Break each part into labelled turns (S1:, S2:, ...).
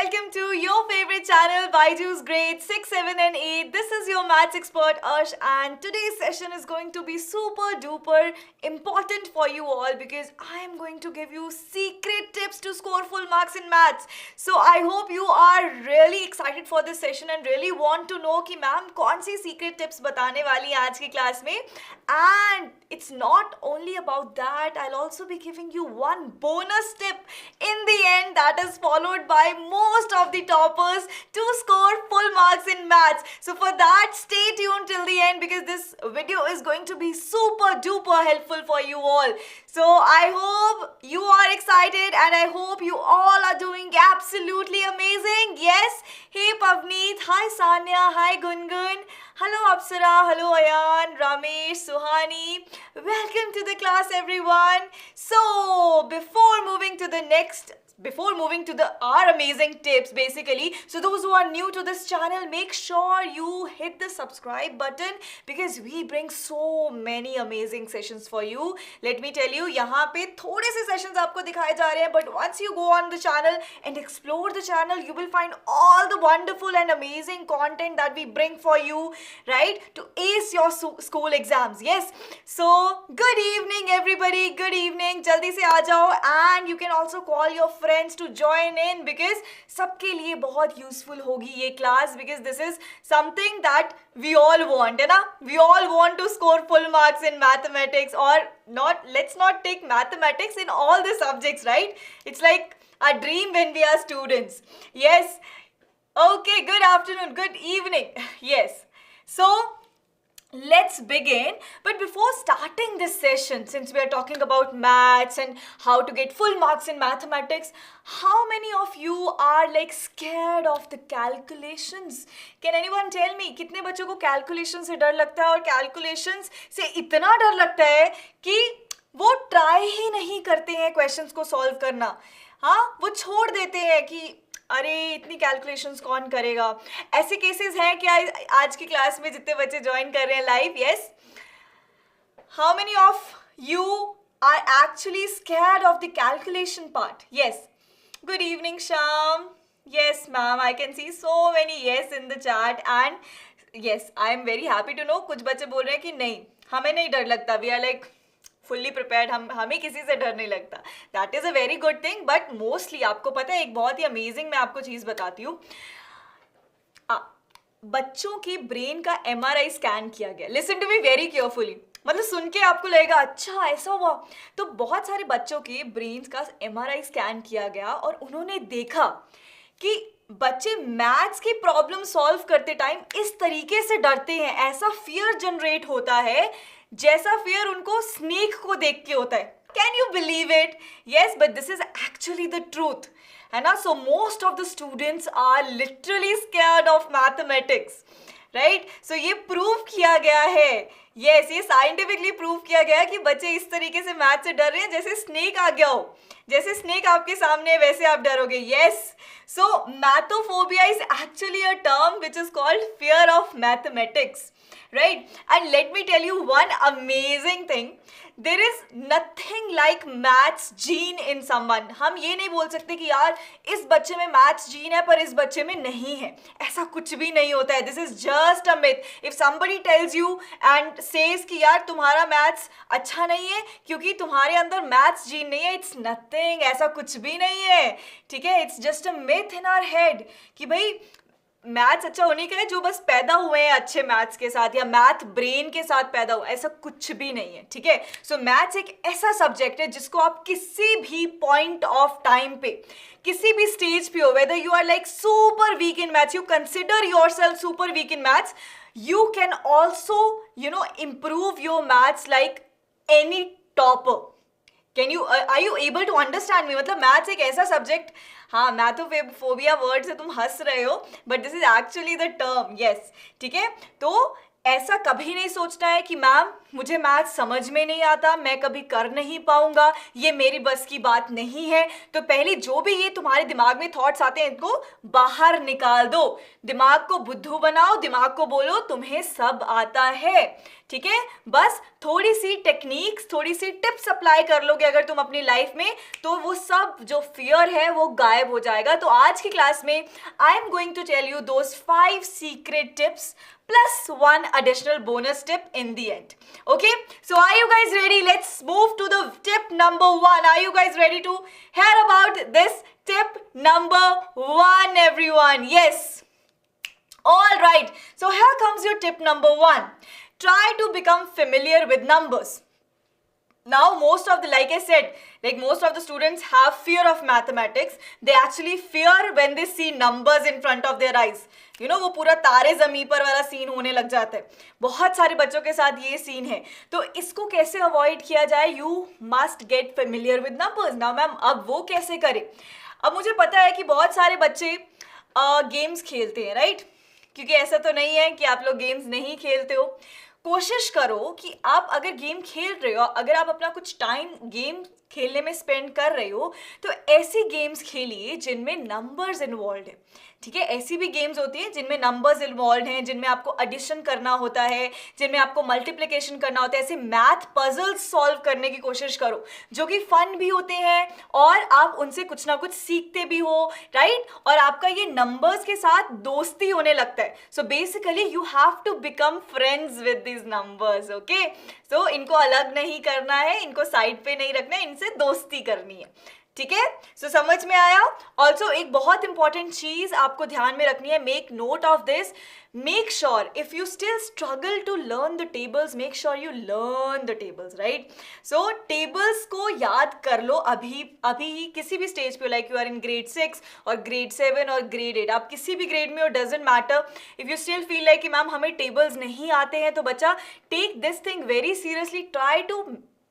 S1: welcome to your favorite channel, BYJU'S grade 6, 7 and 8. This is your maths expert Arsh, and today's session is going to be super duper important for you all because I am going to give you secret tips to score full marks in maths. So I hope you are really excited for this session and really want to know कि ma'am कौन सी secret tips बताने वाली हैं आज की class में. And it's not only about that, I'll also be giving you one bonus tip in the end that is followed by most of the toppers to score full marks in maths. So for that, stay tuned till the end because this video is going to be super duper helpful for you all. So I hope you are excited and I hope you all are doing absolutely amazing. Yes. Hey Pavneet, hi Sanya, hi Gungun, hello Apsara, hello Ayan, Ramesh, Suhani. Welcome to the class everyone. So before moving to our amazing tips basically, so those who are new to this channel, make sure you hit the subscribe button because we bring so many amazing sessions for you. Let me tell you, यहाँ पे थोड़े से sessions आपको दिखाए जा रहे हैं, but once you go on the channel and explore the channel, you will find all the wonderful and amazing content that we bring for you, right, to ace your school exams. Yes, so good evening everybody, good evening, जल्दी से आ जाओ, and you can also call your friends to join in because सबके लिए बहुत useful होगी ये class because this is something that we all want, है ना? We all want to score full marks in mathematics, or not. Let's not take mathematics, in all the subjects, right? It's like a dream when we are students. Yes. Okay, good afternoon, good evening. Yes. So let's begin. But before starting this session, since we are talking about maths and how to get full marks in mathematics, how many of you are like scared of the calculations? Can anyone tell me कितने बच्चों को calculations से डर लगता है और calculations से इतना डर लगता है कि वो try ही नहीं करते हैं questions को solve करना. हाँ, वो छोड़ देते हैं कि अरे इतनी कैलकुलेशंस कौन करेगा. ऐसे केसेस हैं क्या आज की क्लास में जितने बच्चे ज्वाइन कर रहे हैं live? Yes. How many of you are actually scared of the calculation part? Yes. Good evening Shyam. Yes ma'am, I can see so many yes in the chat and yes, I am very happy to know. कुछ बच्चे बोल रहे हैं कि नहीं, हमें नहीं डर लगता, we are like fully prepared, हमें किसी से डर नहीं लगता. That is a very good thing. But mostly आपको पता है एक बहुत ही अमेजिंग मैं आपको चीज़ बताती हूँ. बच्चों की ब्रेन का MRI स्कैन किया गया. Listen to me very carefully. मतलब सुन के आपको लगेगा अच्छा ऐसा हुआ. तो बहुत सारे बच्चों के ब्रेन का MRI स्कैन किया गया और उन्होंने देखा कि बच्चे मैथ्स की प्रॉब्लम सॉल्व करते टाइम इस तरीके से डरते हैं, ऐसा फियर जनरेट होता है जैसा फियर उनको स्नेक को देख के होता है. Can you believe it? Yes, but this is actually the truth, है ना. So most of the students are literally scared of mathematics, right. So ये प्रूव किया गया है. यस, ये साइंटिफिकली प्रूव किया गया है कि बच्चे इस तरीके से मैथ से डर रहे हैं जैसे स्नेक आ गया हो. जैसे स्नेक आपके सामने वैसे आप डरोगे. Yes. So mathophobia is actually a term which is called fear of mathematics, right? And let me tell you one amazing thing. There is nothing like maths gene in someone. हम ये नहीं बोल सकते कि यार इस बच्चे में maths gene है पर इस बच्चे में नहीं है. ऐसा कुछ भी नहीं होता है. This is just a myth. If somebody tells you and says कि यार तुम्हारा maths अच्छा नहीं है क्योंकि तुम्हारे अंदर maths gene नहीं है, it's nothing. ऐसा कुछ भी नहीं है, ठीक है. It's just a myth in our head कि भाई मैथ्स अच्छा होने का है जो बस पैदा हुए हैं अच्छे मैथ्स के साथ या मैथ ब्रेन के साथ पैदा हुआ, ऐसा कुछ भी नहीं है, ठीक है. सो मैथ्स एक ऐसा सब्जेक्ट है जिसको आप किसी भी पॉइंट ऑफ टाइम पे, किसी भी स्टेज पे हो, whether you are like super weak in maths, you consider yourself super weak in maths, you can also improve your maths like any topper. are you able to understand me? मतलब maths एक ऐसा subject, हाँ मैथोफोबिया word से तुम हंस रहे हो but this is actually the term. Yes, ठीक है. तो ऐसा कभी नहीं सोचना है कि मैम मुझे मैथ समझ में नहीं आता, मैं कभी कर नहीं पाऊंगा, ये मेरी बस की बात नहीं है। तो पहले जो भी ये तुम्हारे दिमाग में थॉट्स आते हैं इनको बाहर निकाल दो, दिमाग को बुद्धू बनाओ, दिमाग को बोलो तुम्हें सब आता है। ठीक है, बस थोड़ी सी टेक्निक्स, थोड़ी सी टिप्स अप्लाई कर लोगे अगर तुम अपनी लाइफ में, तो वो सब जो फियर है वो गायब हो जाएगा। तो आज की क्लास में I am going to tell you those 5 secret tips plus one additional bonus tip in the end. Okay, so are you guys ready? Let's move to the tip number 1. Are you guys ready to hear about this tip number 1, everyone? Yes. All right, so here comes your tip number 1. Try to become familiar with numbers. Now most of the, like I said, like most of the students have fear of mathematics. They actually fear when they see numbers in front of their eyes. You know, वो पूरा तारे ज़मीं पर वाला scene होने लग जाता है। बहुत सारे बच्चों के साथ ये सीन है। तो इसको कैसे अवॉइड किया जाए? You must get familiar with numbers. Now ma'am अब वो कैसे करें? अब मुझे पता है कि बहुत सारे बच्चे गेम्स खेलते हैं, राइट? क्योंकि ऐसा तो नहीं है कि आप लोग गेम्स नहीं खेलते हो। कोशिश करो कि आप अगर गेम खेल रहे हो, अगर आप अपना कुछ टाइम गेम खेलने में स्पेंड कर रहे हो, तो ऐसी गेम्स खेलिए जिनमें नंबर्स इन्वॉल्व है। ठीक है, ऐसी भी गेम्स होती हैं जिनमें नंबर्स इन्वॉल्व हैं, जिनमें आपको एडिशन करना होता है, जिनमें आपको मल्टीप्लिकेशन करना होता है। ऐसे मैथ पजल्स सॉल्व करने की कोशिश करो जो कि फन भी होते हैं और आप उनसे कुछ ना कुछ सीखते भी हो, राइट? और आपका ये नंबर्स के साथ दोस्ती होने लगता है। So basically you have to become friends with these numbers. Okay, so इनको अलग नहीं करना है, इनको साइड पे नहीं रखना है, इनसे दोस्ती करनी है। ठीक है, सो समझ में आया? ऑल्सो एक बहुत इंपॉर्टेंट चीज आपको ध्यान में रखनी है, make note of this. Make sure if you still struggle to learn the tables, make sure you learn the tables, right? So tables को याद कर लो अभी ही, किसी भी स्टेज पे, like you are in grade 6 और ग्रेड 7 और ग्रेड 8, आप किसी भी ग्रेड में हो, doesn't matter. If you still feel like कि मैम हमें टेबल्स नहीं आते हैं, तो बच्चा take this thing very seriously, try to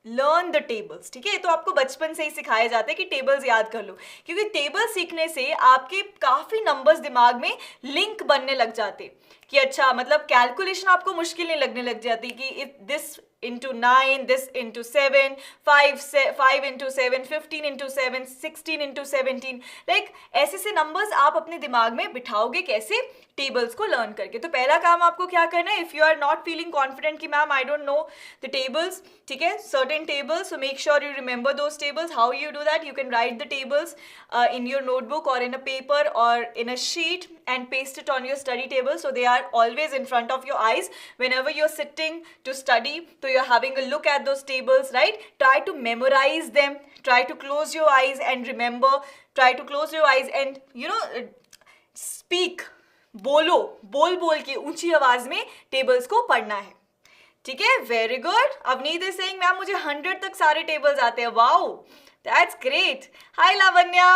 S1: learn the tables. ठीक है, तो आपको बचपन से ही सिखाया जाता है कि टेबल्स याद कर लो, क्योंकि टेबल सीखने से आपके काफ़ी नंबर्स दिमाग में लिंक बनने लग जाते कि अच्छा, मतलब कैलकुलेशन आपको मुश्किल नहीं लगने लग जाती कि if this into 9, this into 7, 5 into 7, 15 into 7, 16 into 17, like ऐसे से नंबर्स आप अपने दिमाग में बिठाओगे कैसे? टेबल्स को लर्न करके। तो पहला काम आपको क्या करना है? If you are not feeling confident कि ma'am I don't know the tables, ठीक है, certain tables, so make sure you remember those tables. How you do that? You can write the tables in your notebook or in a paper or in a sheet and paste it on your study table, so they are always in front of your eyes whenever you're sitting to study. So you're having a look at those tables, right? Try to memorize them, try to close your eyes and remember, try to close your eyes and speak, बोलो, बोल के ऊंची आवाज में tables को पढ़ना है। ठीक है, very good. Avneet is saying ma'am मुझे 100 तक सारे टेबल्स आते हैं। Wow, that's great. Hi Lavanya,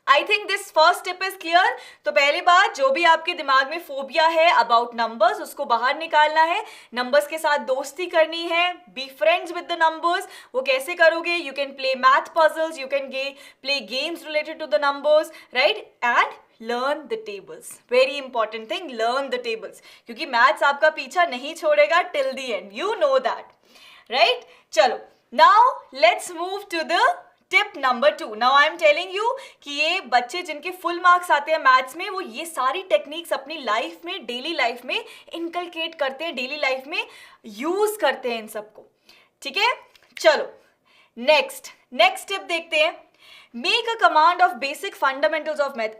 S1: I think this first tip is clear. तो पहली बात, जो भी आपके दिमाग में फोबिया है अबाउट नंबर्स, उसको बाहर निकालना है, नंबर्स के साथ दोस्ती करनी है, be friends with the numbers. वो कैसे करोगे? You can play math puzzles, you can play games related to the numbers, right? And learn the tables. Very important thing, learn the tables. क्योंकि मैथ्स आपका पीछा नहीं छोड़ेगा till the end. You know that, right? चलो, now let's move to the tip number 2. Now I am telling you कि ये बच्चे जिनके फुल मार्क्स आते हैं मैथ्स में, वो ये सारी टेक्निक्स अपनी लाइफ में, डेली लाइफ में इनकलकेट करते हैं, डेली लाइफ में यूज करते हैं इन सबको। ठीक है, चलो नेक्स्ट टिप देखते हैं। Make a command of basic fundamentals of math.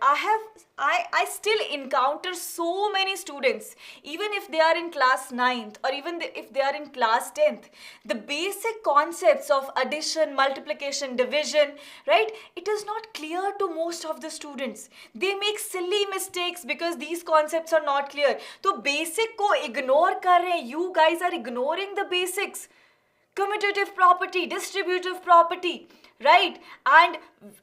S1: I still encounter so many students, even if they are in class 9th or even if they are in class 10th, the basic concepts of addition, multiplication, division, right? It is not clear to most of the students. They make silly mistakes because these concepts are not clear. तो basic को ignore कर रहे हैं, you guys are ignoring the basics. commutative property, distributive property, right? And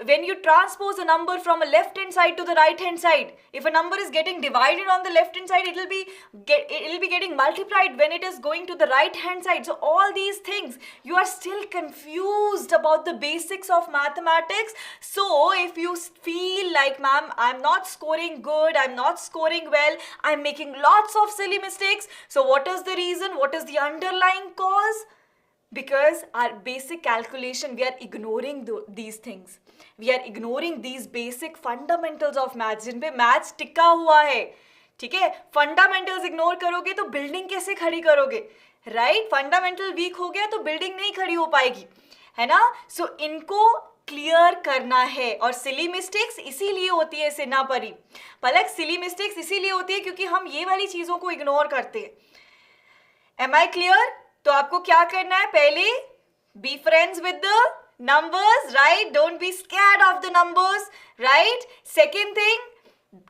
S1: when you transpose a number from a left hand side to the right hand side, if a number is getting divided on the left hand side, it will be getting multiplied when it is going to the right hand side. So all these things, you are still confused about the basics of mathematics. So if you feel like, ma'am, I'm not scoring good, I'm not scoring well, I'm making lots of silly mistakes, so what is the reason? What is the underlying cause? Because our basic calculation, we are ignoring these things. We are ignoring these basic fundamentals of maths, जिन पे maths टिका हुआ है. ठीक है, fundamentals ignore करोगे तो building कैसे खड़ी करोगे, राइट? फंडामेंटल वीक हो गया तो बिल्डिंग नहीं खड़ी हो पाएगी, है ना? सो इनको क्लियर करना है. और सिली मिस्टेक्स इसीलिए होती है सिन्हा परी पलक, सिली मिस्टेक्स इसीलिए होती है क्योंकि हम ये वाली चीजों को इग्नोर करते हैं. Am I clear? तो आपको क्या करना है? पहले be friends with the numbers, right? Don't be scared of the numbers, right? Second thing,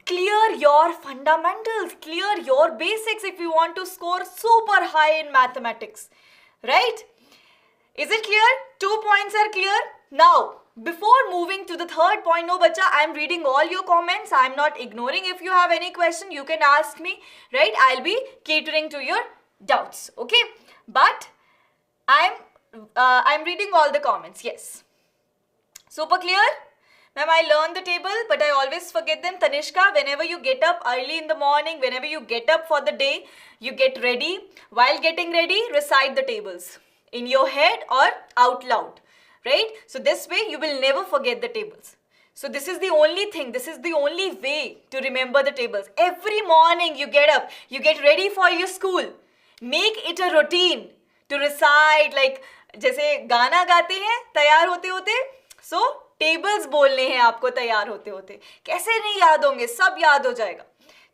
S1: clear your fundamentals, clear your basics if you want to score super high in mathematics, right? Is it clear? 2 points are clear. Now, before moving to the third point, no bacha, I am reading all your comments. I am not ignoring. If you have any question, you can ask me, right? I'll be catering to your doubts, okay? But I'm reading all the comments. Yes. Super clear? Ma'am, I learned the table, but I always forget them. Tanishka, whenever you get up early in the morning, whenever you get up for the day, you get ready. While getting ready, recite the tables in your head or out loud, right? So this way, you will never forget the tables. So this is the only thing, this is the only way to remember the tables. Every morning you get up, you get ready for your school. Make it a routine to recite, like जैसे गाना गाते हैं तैयार होते होते, so tables बोलने हैं आपको तैयार होते होते. कैसे नहीं याद होंगे? सब याद हो जाएगा.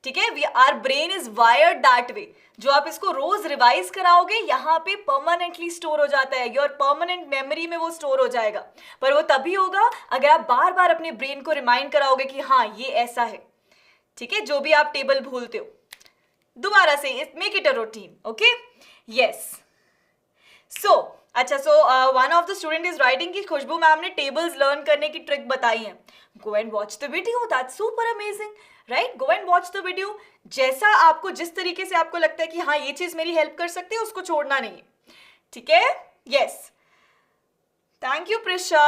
S1: ठीक है, our brain is wired that way. जो आप इसको रोज रिवाइज कराओगे यहाँ पे परमानेंटली स्टोर हो जाता है, योर परमानेंट मेमोरी में वो स्टोर हो जाएगा. पर वो तभी होगा अगर आप बार बार अपने ब्रेन को रिमाइंड कराओगे कि हाँ ये ऐसा है. ठीक है, जो भी आप टेबल भूलते हो दोबारा से make it a routine. Okay, yes. So अच्छा, so one of the student is writing कि खुशबू मैम ने टेबल्स लर्न करने की ट्रिक बताई है. Go and watch the video, that's super amazing, right? Go and watch the video. जैसा आपको, जिस तरीके से आपको लगता है कि हाँ ये चीज मेरी हेल्प कर सकती है, उसको छोड़ना नहीं है. ठीक है, yes. Thank you Prisha.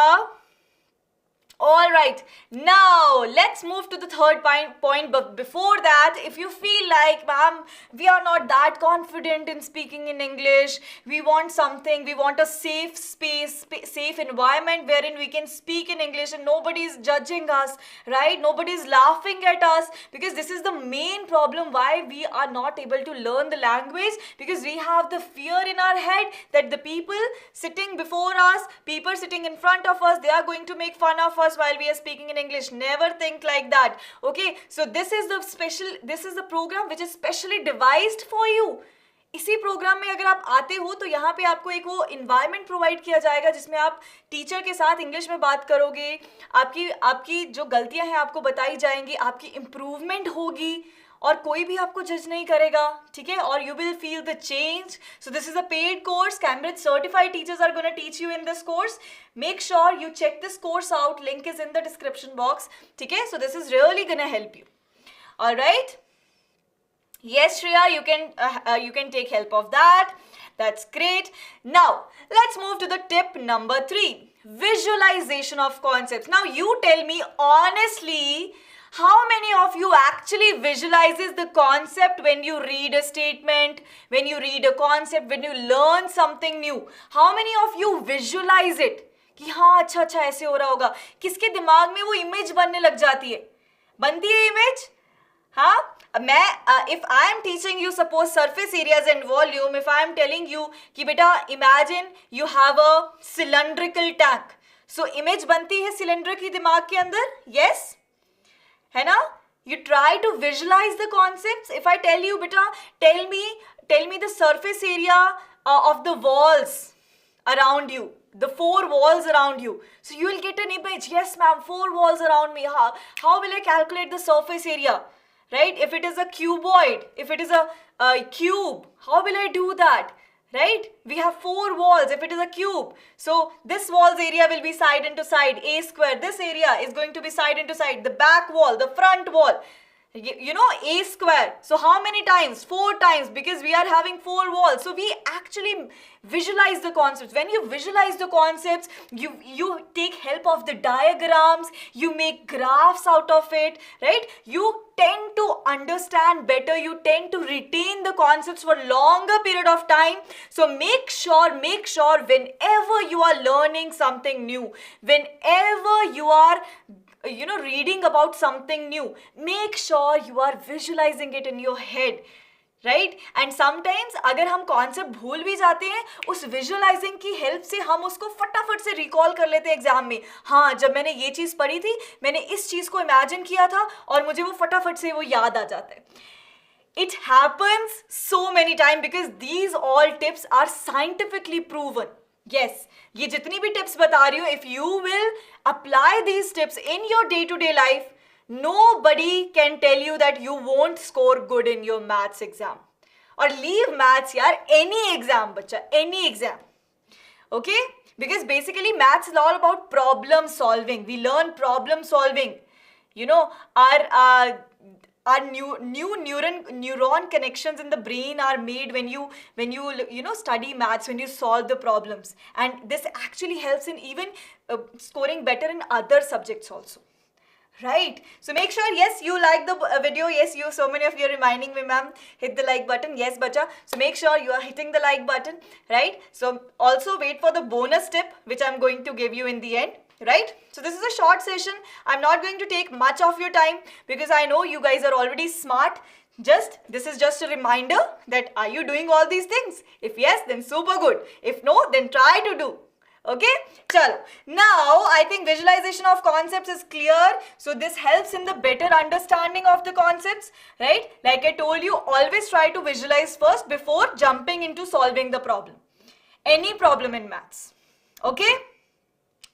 S1: All right, now let's move to the third point. But before that, if you feel like, ma'am, we are not that confident in speaking in English, we want something, we want a safe space, safe environment wherein we can speak in English and nobody is judging us, right? Nobody is laughing at us, because this is the main problem why we are not able to learn the language, because we have the fear in our head that the people sitting before us, people sitting in front of us, they are going to make fun of us while we are speaking in English. Never think like that. Okay, so this is the program which is specially devised for you. इसी programme में अगर आप आते हो तो यहाँ पे आपको एक वो इन्वायरमेंट प्रोवाइड किया जाएगा जिसमें आप टीचर के साथ इंग्लिश में बात करोगे, आपकी जो गलतियां हैं आपको बताई जाएंगी, आपकी इम्प्रूवमेंट होगी और कोई भी आपको जज नहीं करेगा. ठीक है, और you will feel the change. So this is a paid course. Cambridge certified teachers are gonna teach you in this course. Make sure you check this course out. Link is in the description box. ठीक है, so this is really gonna help you. Alright, yes Shreya, you can take help of that. That's great. Now let's move to the tip number 3, visualization of concepts. Now you tell me honestly, how many of you actually visualizes the concept when you read a statement, when you read a concept, when you learn something new? How many of you visualize it कि हाँ अच्छा अच्छा ऐसे हो रहा होगा? किसके दिमाग में वो इमेज बनने लग जाती है? बनती है इमेज? हाँ, मैं if I am teaching you suppose surface areas and volume, if I am telling you कि बेटा imagine you have a cylindrical tank, so image बनती है सिलेंडर की दिमाग के अंदर. yes, है ना? You try to visualize the concepts. If I tell you बेटा tell me the surface area of the walls around you, the 4 walls around you, so you will get an image. Yes ma'am, 4 walls around me. How will I calculate the surface area? Right? If it is a cuboid, if it is a cube, how will I do that? right? We have 4 walls if it is a cube. So this wall's area will be side into side, a square. This area is going to be side into side, the back wall, the front wall. You know, a square. So how many times? 4 times, because we are having 4 walls. So we actually visualize the concepts. When you visualize the concepts, you take help of the diagrams, you make graphs out of it, right? You tend to understand better, you tend to retain the concepts for longer period of time. So make sure whenever you are learning something new, whenever you are reading about something new, make sure you are visualizing it in your head, right? And sometimes अगर हम concept भूल भी जाते हैं, उस visualizing की help से हम उसको फटाफट से recall कर लेते हैं exam में. हाँ, जब मैंने ये चीज़ पढ़ी थी, मैंने इस चीज़ को imagine किया था और मुझे वो फटाफट से वो याद आ जाता है. It happens so many times because these all tips are scientifically proven. Yes, ये जितनी भी tips बता रही हूँ, if you will apply these tips in your day-to-day life, nobody can tell you that you won't score good in your maths exam. Or leave maths यार, any exam बच्चा, any exam. Okay? Because basically maths is all about problem solving. We learn problem solving. You know, our new neuron connections in the brain are made when you study maths, when you solve the problems, and this actually helps in even scoring better in other subjects also, right? So make sure, yes, you like the video. Yes, so many of you are reminding me, ma'am, hit the like button. Yes, bacha. So make sure you are hitting the like button, right? So also wait for the bonus tip which I'm going to give you in the end. Right? So this is a short session. I'm not going to take much of your time because I know you guys are already smart. This is just a reminder that are you doing all these things? If yes, then super good. If no, then try to do. Okay? Chalo. Now, I think visualization of concepts is clear. So this helps in the better understanding of the concepts. Right? Like I told you, always try to visualize first before jumping into solving the problem. Any problem in maths. Okay?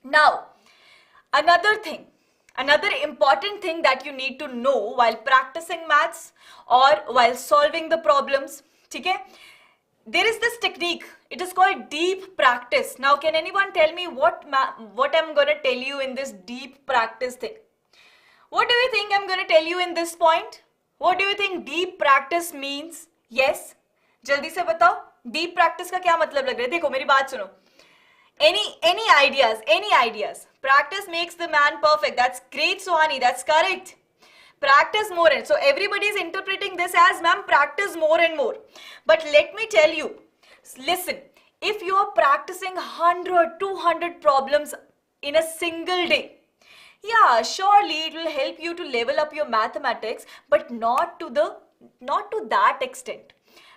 S1: Now, another important thing that you need to know while practicing maths or while solving the problems, okay? There is this technique. It is called deep practice. Now, can anyone tell me what I'm going to tell you in this deep practice thing? What do you think I'm going to tell you in this point? What do you think deep practice means? Yes? जल्दी से बताओ. Deep practice का क्या मतलब लग रहा है? देखो, मेरी बात सुनो. Any ideas? Practice makes the man perfect. That's great, Sohani. That's correct. Practice more. And so everybody is interpreting this as, ma'am, practice more and more. But let me tell you, listen, if you are practicing 100, 200 problems in a single day, yeah, surely it will help you to level up your mathematics, but not to that extent,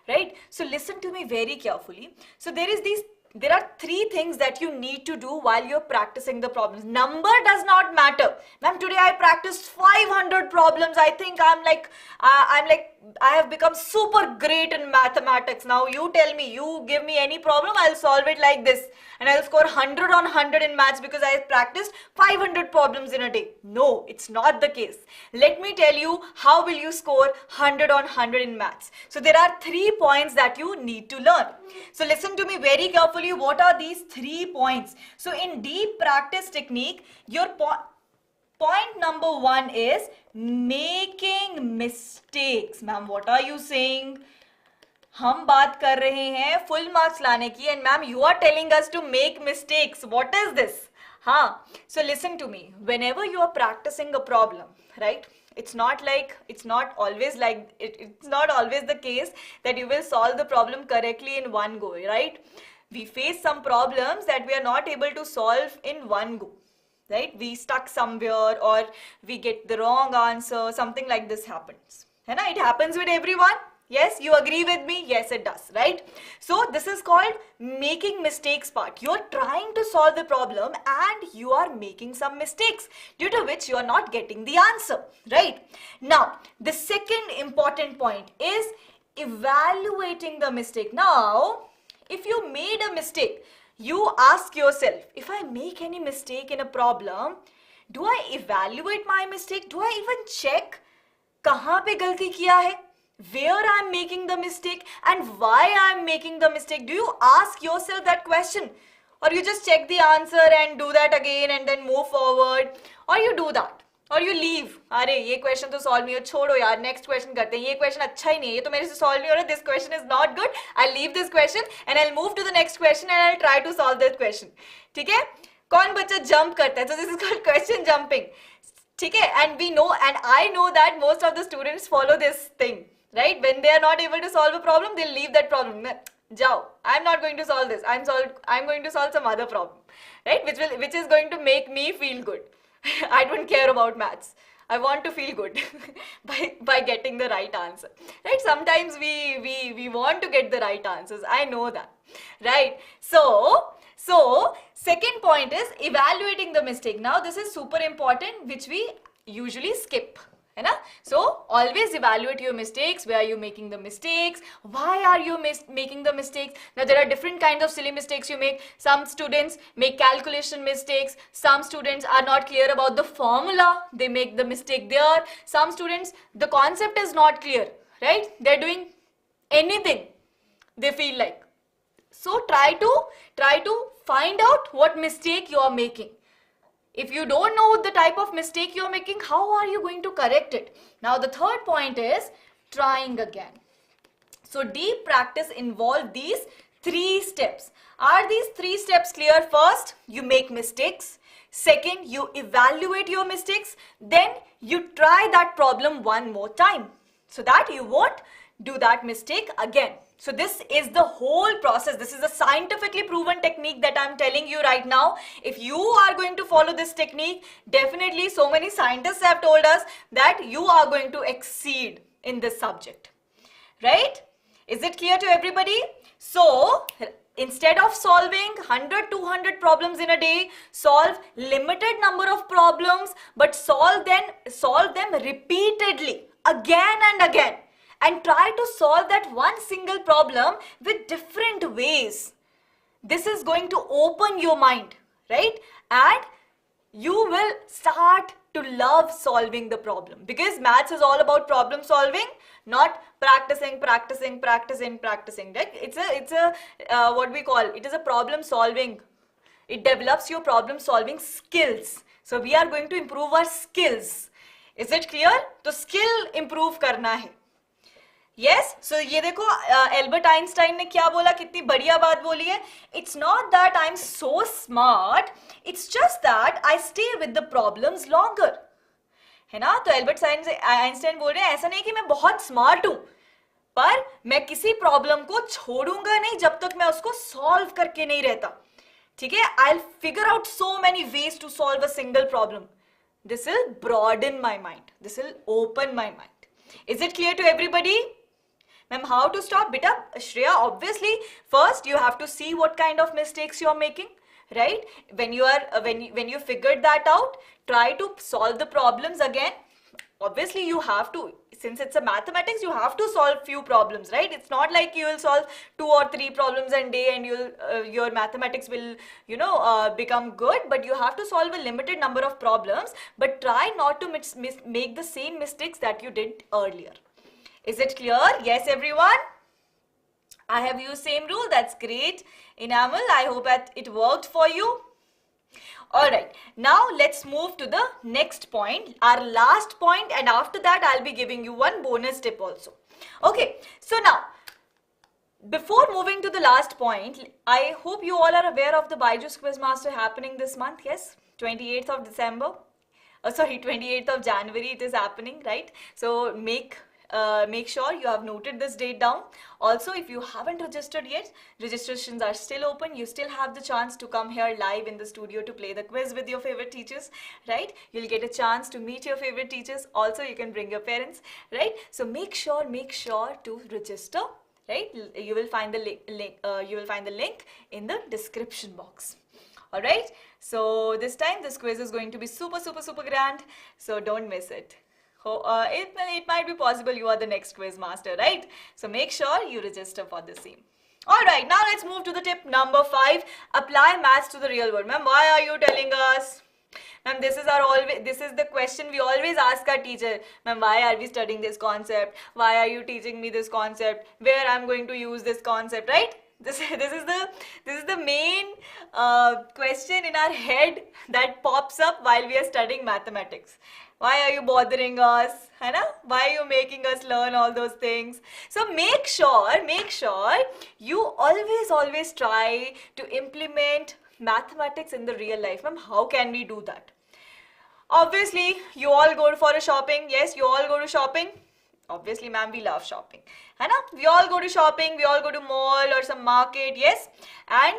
S1: right? So listen to me very carefully. So there are 3 things that you need to do while you're practicing the problems. Number does not matter. Ma'am, today I practiced 500 problems. I think I have become super great in mathematics. Now you tell me, you give me any problem, I'll solve it like this. And I'll score 100 on 100 in maths because I have practiced 500 problems in a day. No, it's not the case. Let me tell you, how will you score 100 on 100 in maths? So there are 3 points that you need to learn. So listen to me very carefully. What are these 3 points? So in deep practice technique, your point number 1 is making mistakes. Ma'am, what are you saying? हम बात कर रहे हैं full marks लाने की, and ma'am, you are telling us to make mistakes. What is this? हाँ. So listen to me. Whenever you are practicing a problem, right? It's not always the case that you will solve the problem correctly in one go, right? We face some problems that we are not able to solve in one go, right? We stuck somewhere or we get the wrong answer, something like this happens. It happens with everyone. Yes, you agree with me? Yes, it does, right? So this is called making mistakes part. You're trying to solve the problem and you are making some mistakes due to which you are not getting the answer, right? Now, the second important point is evaluating the mistake. Now, if you made a mistake, you ask yourself, if I make any mistake in a problem, do I evaluate my mistake? Do I even check कहाँ पे गलती किया है? where I'm making the mistake and why I'm making the mistake. Do you ask yourself that question? Or you just check the answer and do that again and then move forward? Or you do that? और you leave, अरे ये question तो solve नहीं हो, छोड़ो यार, next question करते हैं, ये क्वेश्चन अच्छा ही नहीं है, ये तो मेरे से सॉल्व नहीं हो रहा, this question is not good, I leave this question and I move to the next question and I try to solve this question. ठीक है, कौन बच्चा जंप करता है? तो this is called question jumping. ठीक है, and we know and I know that most of the students follow this thing, right? When they are not able to solve a problem, they'll leave that problem. Jao, I'm not going to solve this, I'm going to solve some other problem, right? Which is going to make me feel good. I don't care about maths, I want to feel good by getting the right answer, right? Sometimes we want to get the right answers, I know that, right? So second point is evaluating the mistake. Now this is super important, which we usually skip, है ना? So always evaluate your mistakes. Where are you making the mistakes? Why are you making the mistakes? Now there are different kinds of silly mistakes you make. Some students make calculation mistakes. Some students are not clear about the formula. They make the mistake there. Some students, the concept is not clear, right? They're doing anything they feel like. So try to find out what mistake you are making. If you don't know the type of mistake you're making, how are you going to correct it? Now the third point is trying again. So deep practice involves these 3 steps. Are these 3 steps clear? First, you make mistakes. Second, you evaluate your mistakes. Then you try that problem one more time so that you won't do that mistake again. So this is the whole process. This is a scientifically proven technique that I'm telling you right now. If you are going to follow this technique, definitely so many scientists have told us that you are going to exceed in this subject, right? Is it clear to everybody? So instead of solving 100, 200 problems in a day, solve limited number of problems, but solve them repeatedly again and again. And try to solve that one single problem with different ways. This is going to open your mind, right? And you will start to love solving the problem, because maths is all about problem solving, not practicing, right? It's a what we call, it is a problem solving. It develops your problem solving skills. So we are going to improve our skills. Is it clear? तो skill improve करना है. Yes, so ये देखो Albert Einstein ने क्या बोला, कितनी बढ़िया बात बोली है. It's not that I'm so smart, it's just that I stay with the problems longer. है ना? तो एल्बर्ट आइंस्टाइन बोल रहे हैं ऐसा नहीं कि मैं बहुत स्मार्ट हूं, पर मैं किसी प्रॉब्लम को छोड़ूंगा नहीं जब तक मैं उसको सॉल्व करके नहीं रहता. ठीक है? I'll figure out so many ways to solve a single problem. This will broaden my mind. This will open my mind. Is it clear to everybody? Ma'am, how to stop? Beta, Shreya, obviously, first you have to see what kind of mistakes you are making, right? When you figured that out, try to solve the problems again. Obviously, you have to, since it's a mathematics, you have to solve few problems, right? It's not like you will solve 2 or 3 problems a day and your mathematics will, become good. But you have to solve a limited number of problems. But try not to make the same mistakes that you did earlier. Is it clear? Yes, everyone? I have used same rule. That's great. Enamel, I hope that it worked for you. Alright, now let's move to the next point, our last point, and after that I'll be giving you one bonus tip also. Okay, so now, before moving to the last point, I hope you all are aware of the Byjus Quiz Master happening this month, yes? 28th of December. 28th of January it is happening, right? So make sure you have noted this date down. Also, if you haven't registered yet, registrations are still open. You still have the chance to come here live in the studio to play the quiz with your favorite teachers, right? You'll get a chance to meet your favorite teachers. Also, you can bring your parents, right? So make sure to register, right? You will find the link in the description box. All right. So this time this quiz is going to be super grand. So don't miss it. It might be possible you are the next quiz master, right? So make sure you register for the same. Alright, now let's move to the tip number 5. Apply maths to the real world. Ma'am, why are you telling us? Ma'am, this is the question we always ask our teacher. Ma'am, why are we studying this concept? Why are you teaching me this concept? Where I'm going to use this concept, right? This is the main question in our head that pops up while we are studying mathematics. Why are you bothering us? है ना? Why are you making us learn all those things? So make sure you always try to implement mathematics in the real life. Ma'am, how can we do that? Obviously, you all go for a shopping. Yes, you all go to shopping. Obviously, ma'am, we love shopping. है ना? We all go to shopping. We all go to mall or some market. Yes, and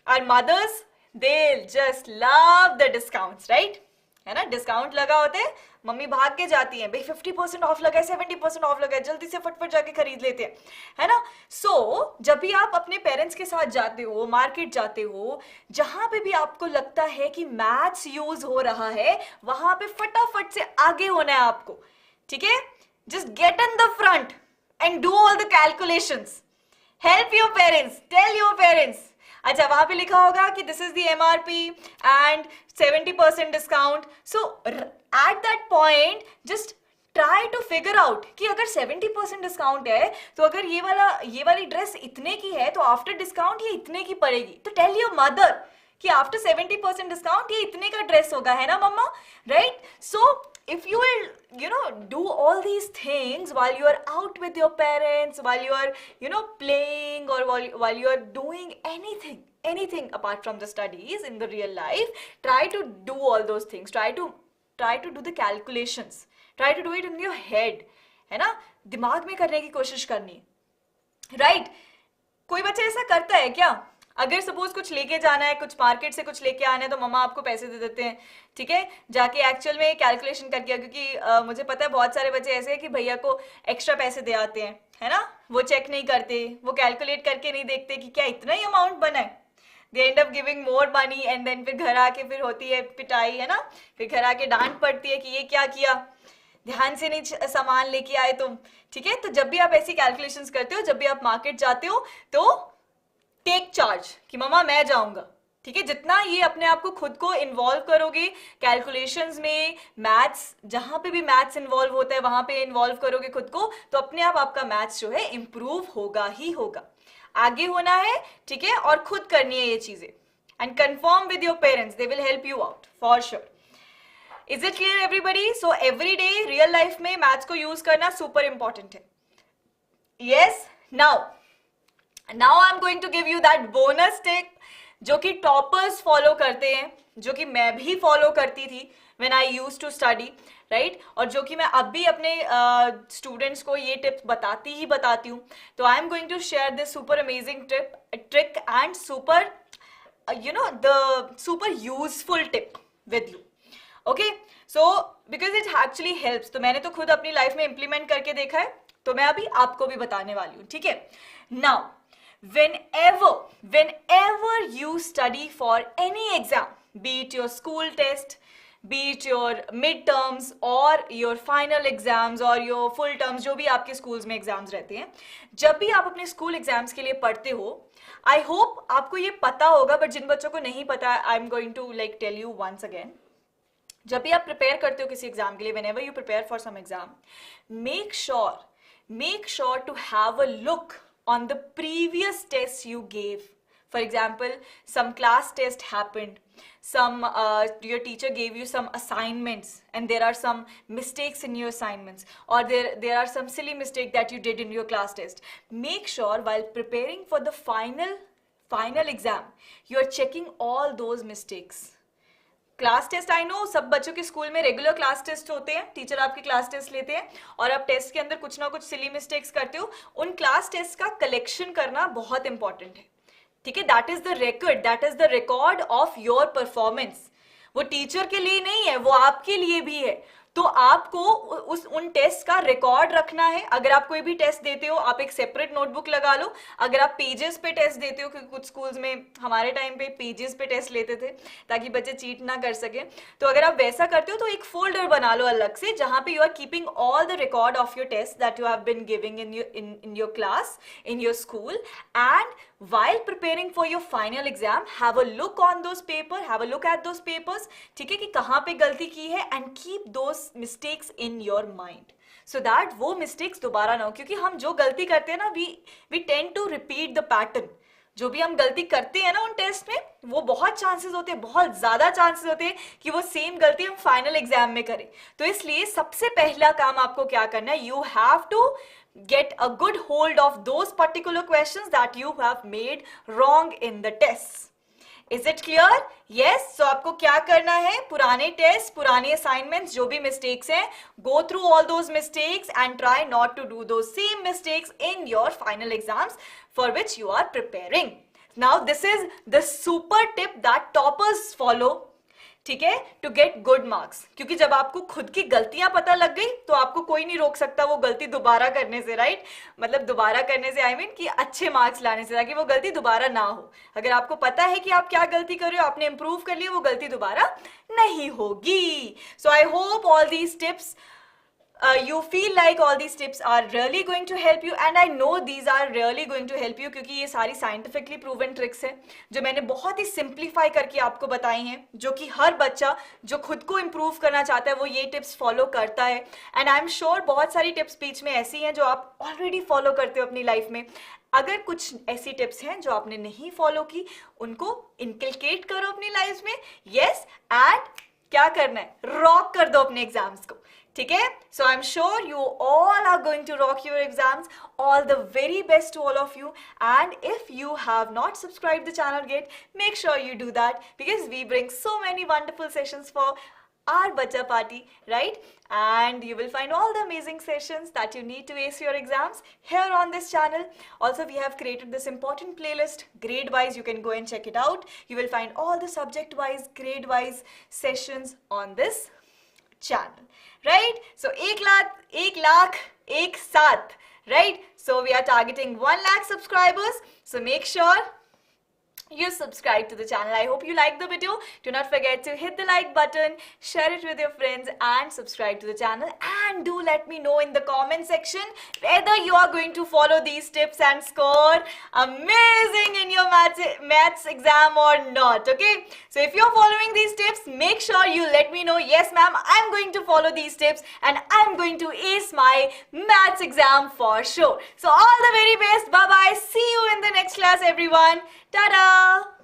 S1: our mothers, they'll just love the discounts, right? है ना, discount लगा होते हैं, mummy भाग के जाती हैं, भाई 50% ऑफ लगा है, 70% ऑफ लगा है, जल्दी से फटफट जाके खरीद लेते हैं, है ना. सो जब भी आप अपने पेरेंट्स के साथ जाते हो, मार्केट जाते हो, जहां पे भी आपको लगता है कि मैथ्स यूज हो रहा है, वहां पे फटाफट से आगे होना है आपको, ठीक है. Just get in the front and do all the calculations. Help your parents, tell your parents. अच्छा, वहां पे लिखा होगा कि this is the MRP and 70% discount. So at that point just try to figure out कि अगर 70% discount है तो अगर ये वाली ड्रेस इतने की है तो आफ्टर डिस्काउंट ये इतने की पड़ेगी. तो टेल योर मदर कि आफ्टर 70% डिस्काउंट ये इतने का ड्रेस होगा, है ना mama, right. So if you will do all these things while you are out with your parents, while you are playing, or while you are doing anything apart from the studies in the real life, try to do all those things. Try to do the calculations. Try to do it in your head, है ना, दिमाग में करने की कोशिश करनी, right? कोई बच्चा ऐसा करता है क्या? अगर सपोज कुछ लेके जाना है, कुछ मार्केट से कुछ लेके आना है, तो मम्मा आपको पैसे दे देते हैं, ठीक है, जाके एक्चुअल में कैलकुलेशन करके, क्योंकि मुझे पता है बहुत सारे बच्चे ऐसे हैं कि भैया को एक्स्ट्रा पैसे दे आते हैं, है ना, वो चेक नहीं करते, वो कैलकुलेट करके नहीं देखते कि क्या इतना ही अमाउंट बना है. They end up giving more money and then फिर घर आके फिर होती है पिटाई, है ना, फिर घर आके डांट पड़ती है कि ये क्या किया, ध्यान से नहीं सामान लेके आए तुम, ठीक है. तो जब भी आप ऐसी कैलकुलेशंस करते हो, जब भी आप मार्केट जाते हो, तो टेक चार्ज कि मम्मा मैं जाऊंगा, ठीक है. जितना ये अपने आप को खुद को इन्वॉल्व करोगे कैलकुलेशंस में, मैथ्स, जहां पे भी मैथ्स इन्वॉल्व होता है वहां पे इन्वॉल्व करोगे खुद को, तो अपने आप आपका मैथ्स जो है इंप्रूव होगा ही होगा. आगे होना है, ठीक है, और खुद करनी है ये चीजें. And confirm with your parents, they will help you out for sure. Is it clear everybody? So every day real life में मैथ्स को यूज करना सुपर इंपॉर्टेंट है. Yes, now I'm going to give you that bonus tip जो कि toppers follow करते हैं, जो कि मैं भी फॉलो करती थी when I used to study, right? और जो कि मैं अब भी अपने स्टूडेंट्स को ये टिप्स बताती हूँ. तो I am going to share this super amazing trick and super the super useful tip with you. Okay? So because it actually helps. तो मैंने तो खुद अपनी लाइफ में इम्प्लीमेंट करके देखा है, तो मैं अभी आपको भी बताने वाली हूँ, ठीक है. Now whenever you study for any exam, be it your school test, be it your midterms or your final exams or your full terms, जो भी आपके schools में exams रहते हैं, जब भी आप अपने school exams के लिए पढ़ते हो, I hope आपको ये पता होगा, but जिन बच्चों को नहीं पता, I'm going to tell you once again. जब भी आप प्रिपेयर करते हो किसी एग्जाम के लिए, whenever you prepare for some exam, make sure to have a look on the previous tests you gave. For example, some class test happened, your teacher gave you some assignments and there are some mistakes in your assignments, or there are some silly mistake that you did in your class test. Make sure while preparing for the final exam, you are checking all those mistakes. Class test, I know सब बच्चों के school में regular class test होते हैं, teacher आपकी class test लेते हैं और आप टेस्ट के अंदर कुछ ना कुछ सिली मिस्टेक्स करते हो. उन क्लास टेस्ट का कलेक्शन करना बहुत इंपॉर्टेंट है, ठीक है. That is the record of your performance. वो टीचर के लिए नहीं है, वो आपके लिए भी है. तो आपको उन टेस्ट का रिकॉर्ड रखना है. अगर आप कोई भी टेस्ट देते हो, आप एक सेपरेट नोटबुक लगा लो. अगर आप पेजेस पे टेस्ट देते हो, क्योंकि कुछ स्कूल्स में हमारे टाइम पे पेजेस पे टेस्ट लेते थे ताकि बच्चे चीट ना कर सके, तो अगर आप वैसा करते हो तो एक फोल्डर बना लो अलग से, जहां पे you are keeping all the record of your test that you have been giving in your class, in your school. And while preparing for your final exam, have a look on those papers, have a look at those papers, ठीक है, कि कहाँ पे गलती की है, and keep those mistakes in your mind, so that वो mistakes दोबारा ना हो, क्योंकि हम जो गलती करते हैं ना, we tend to repeat the pattern. जो भी हम गलती करते हैं ना उन टेस्ट में, वो बहुत चांसेस होते हैं, बहुत ज्यादा चांसेस होते हैं कि वो सेम गलती हम फाइनल एग्जाम में करें. तो इसलिए सबसे पहला काम आपको क्या करना है, you have to get a good hold of those particular questions that you have made wrong in the tests. Is it clear? Yes. So आपको क्या करना है, पुराने टेस्ट, पुराने assignments, जो भी mistakes हैं, go through all those mistakes and try not to do those same mistakes in your final exams for which you are preparing. Now this is the super tip that toppers follow, ठीक है, to get good marks. क्योंकि जब आपको खुद की गलतियां पता लग गई तो आपको कोई नहीं रोक सकता वो गलती दोबारा करने से, राइट? मतलब दोबारा करने से आई मीन कि अच्छे मार्क्स लाने से, ताकि वो गलती दोबारा ना हो. अगर आपको पता है कि आप क्या गलती कर रहे हो, आपने इंप्रूव कर लिया, वो गलती दोबारा नहीं होगी. So I hope all these tips, you feel like all these tips are really going to help you, and I know these are really going to help you, क्योंकि ये सारी scientifically proven tricks हैं जो मैंने बहुत ही simplify करके आपको बताई हैं, जो कि हर बच्चा जो खुद को improve करना चाहता है वो ये tips follow करता है. And I'm sure बहुत सारी tips बीच में ऐसी हैं जो आप already follow करते हो अपनी life में. अगर कुछ ऐसी टिप्स हैं जो आपने नहीं फॉलो की, उनको inculcate करो अपनी लाइफ में. yes, and क्या करना है, रॉक कर दो अपने एग्जाम्स को, ठीक है? So I am sure you all are going to rock your exams. All the very best to all of you. And if you have not subscribe the channel yet, make sure you do that, because we bring so many wonderful sessions for our Bacha party, right? And you will find all the amazing sessions that you need to ace your exams here on this channel. Also, we have created this important playlist, grade wise. You can go and check it out. You will find all the subject wise, grade wise sessions on this channel, right? So 1 lakh ek saath, right? So we are targeting 1 lakh subscribers. So make sure you subscribe to the channel. I hope you like the video. Do not forget to hit the like button, share it with your friends, and subscribe to the channel. And do let me know in the comment section whether you are going to follow these tips and score amazing in your maths exam or not. Okay, so if you're following these tips, make sure you let me know, yes ma'am, I'm going to follow these tips and I'm going to ace my maths exam for sure. So all the very best. Bye bye. See you in the next class, everyone. Ta-da!